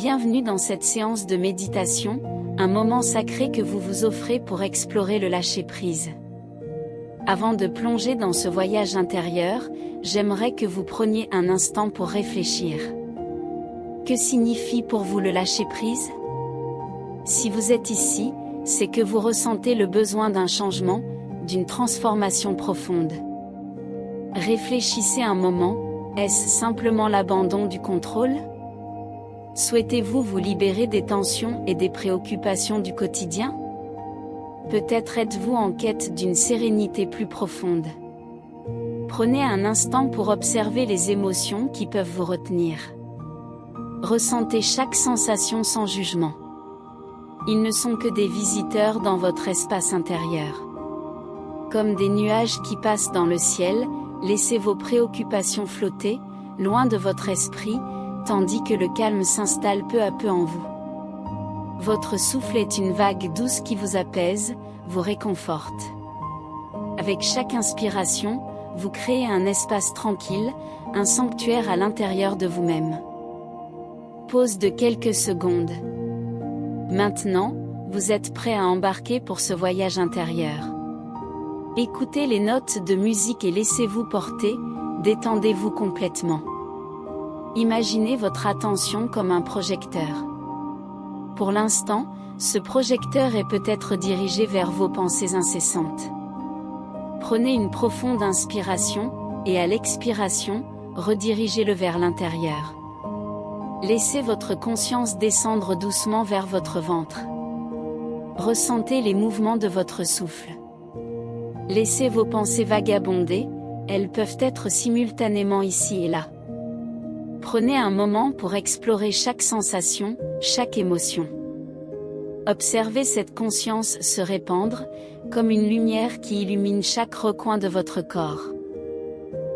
Bienvenue dans cette séance de méditation, un moment sacré que vous vous offrez pour explorer le lâcher-prise. Avant de plonger dans ce voyage intérieur, j'aimerais que vous preniez un instant pour réfléchir. Que signifie pour vous le lâcher-prise? Si vous êtes ici, c'est que vous ressentez le besoin d'un changement, d'une transformation profonde. Réfléchissez un moment, est-ce simplement l'abandon du contrôle? Souhaitez-vous vous libérer des tensions et des préoccupations du quotidien? Peut-être êtes-vous en quête d'une sérénité plus profonde. Prenez un instant pour observer les émotions qui peuvent vous retenir. Ressentez chaque sensation sans jugement. Ils ne sont que des visiteurs dans votre espace intérieur. Comme des nuages qui passent dans le ciel, laissez vos préoccupations flotter, loin de votre esprit, tandis que le calme s'installe peu à peu en vous. Votre souffle est une vague douce qui vous apaise, vous réconforte. Avec chaque inspiration, vous créez un espace tranquille, un sanctuaire à l'intérieur de vous-même. Pause de quelques secondes. Maintenant, vous êtes prêt à embarquer pour ce voyage intérieur. Écoutez les notes de musique et laissez-vous porter, détendez-vous complètement. Imaginez votre attention comme un projecteur. Pour l'instant, ce projecteur est peut-être dirigé vers vos pensées incessantes. Prenez une profonde inspiration, et à l'expiration, redirigez-le vers l'intérieur. Laissez votre conscience descendre doucement vers votre ventre. Ressentez les mouvements de votre souffle. Laissez vos pensées vagabonder, elles peuvent être simultanément ici et là. Prenez un moment pour explorer chaque sensation, chaque émotion. Observez cette conscience se répandre, comme une lumière qui illumine chaque recoin de votre corps.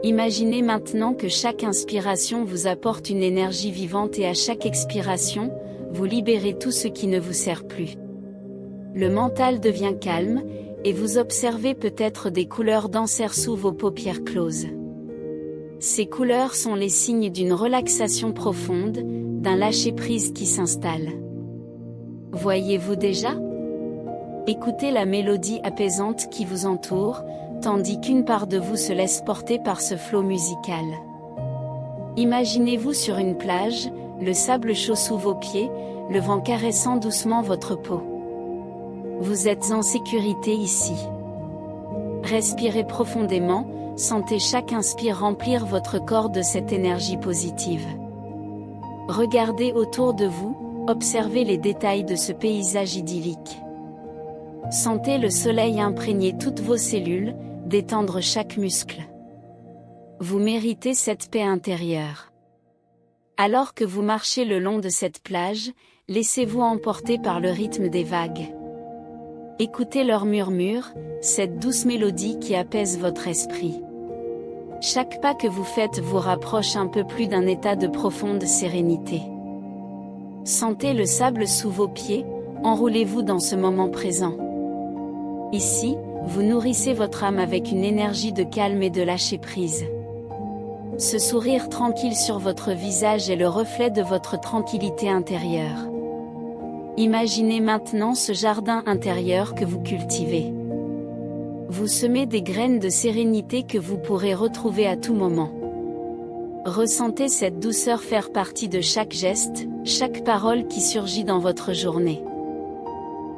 Imaginez maintenant que chaque inspiration vous apporte une énergie vivante et à chaque expiration, vous libérez tout ce qui ne vous sert plus. Le mental devient calme, et vous observez peut-être des couleurs danser sous vos paupières closes. Ces couleurs sont les signes d'une relaxation profonde, d'un lâcher-prise qui s'installe. Voyez-vous déjà? Écoutez la mélodie apaisante qui vous entoure, tandis qu'une part de vous se laisse porter par ce flot musical. Imaginez-vous sur une plage, le sable chaud sous vos pieds, le vent caressant doucement votre peau. Vous êtes en sécurité ici. Respirez profondément, sentez chaque inspire remplir votre corps de cette énergie positive. Regardez autour de vous, observez les détails de ce paysage idyllique. Sentez le soleil imprégner toutes vos cellules, détendre chaque muscle. Vous méritez cette paix intérieure. Alors que vous marchez le long de cette plage, laissez-vous emporter par le rythme des vagues. Écoutez leur murmure, cette douce mélodie qui apaise votre esprit. Chaque pas que vous faites vous rapproche un peu plus d'un état de profonde sérénité. Sentez le sable sous vos pieds, enroulez-vous dans ce moment présent. Ici, vous nourrissez votre âme avec une énergie de calme et de lâcher-prise. Ce sourire tranquille sur votre visage est le reflet de votre tranquillité intérieure. Imaginez maintenant ce jardin intérieur que vous cultivez. Vous semez des graines de sérénité que vous pourrez retrouver à tout moment. Ressentez cette douceur faire partie de chaque geste, chaque parole qui surgit dans votre journée.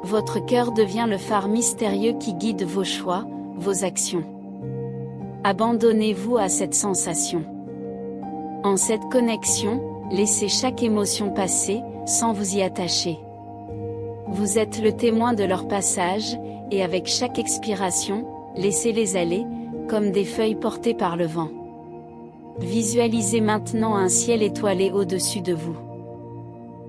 Votre cœur devient le phare mystérieux qui guide vos choix, vos actions. Abandonnez-vous à cette sensation. En cette connexion, laissez chaque émotion passer, sans vous y attacher. Vous êtes le témoin de leur passage, et avec chaque expiration, laissez-les aller, comme des feuilles portées par le vent. Visualisez maintenant un ciel étoilé au-dessus de vous.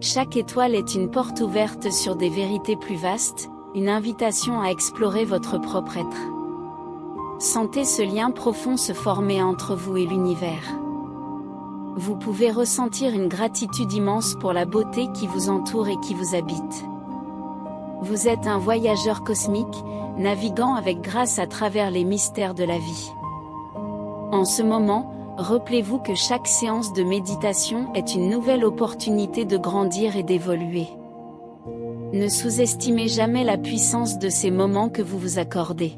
Chaque étoile est une porte ouverte sur des vérités plus vastes, une invitation à explorer votre propre être. Sentez ce lien profond se former entre vous et l'univers. Vous pouvez ressentir une gratitude immense pour la beauté qui vous entoure et qui vous habite. Vous êtes un voyageur cosmique, naviguant avec grâce à travers les mystères de la vie. En ce moment, Rappelez-vous que chaque séance de méditation est une nouvelle opportunité de grandir et d'évoluer. Ne sous-estimez jamais la puissance de ces moments que vous vous accordez.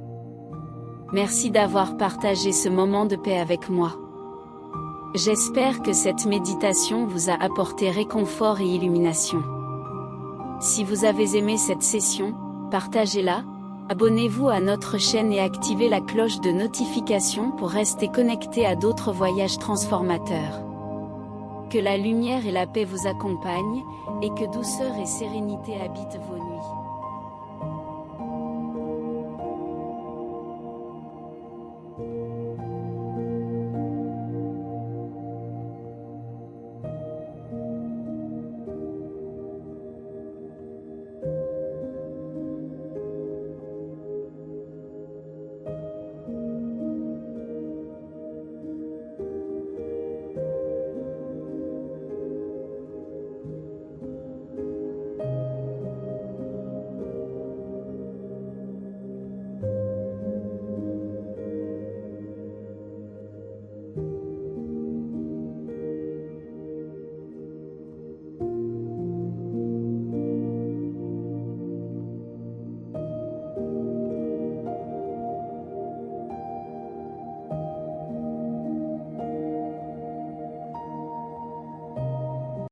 Merci d'avoir partagé ce moment de paix avec moi. J'espère que cette méditation vous a apporté réconfort et illumination. Si vous avez aimé cette session, partagez-la, abonnez-vous à notre chaîne et activez la cloche de notification pour rester connecté à d'autres voyages transformateurs. Que la lumière et la paix vous accompagnent, et que douceur et sérénité habitent vos nuits.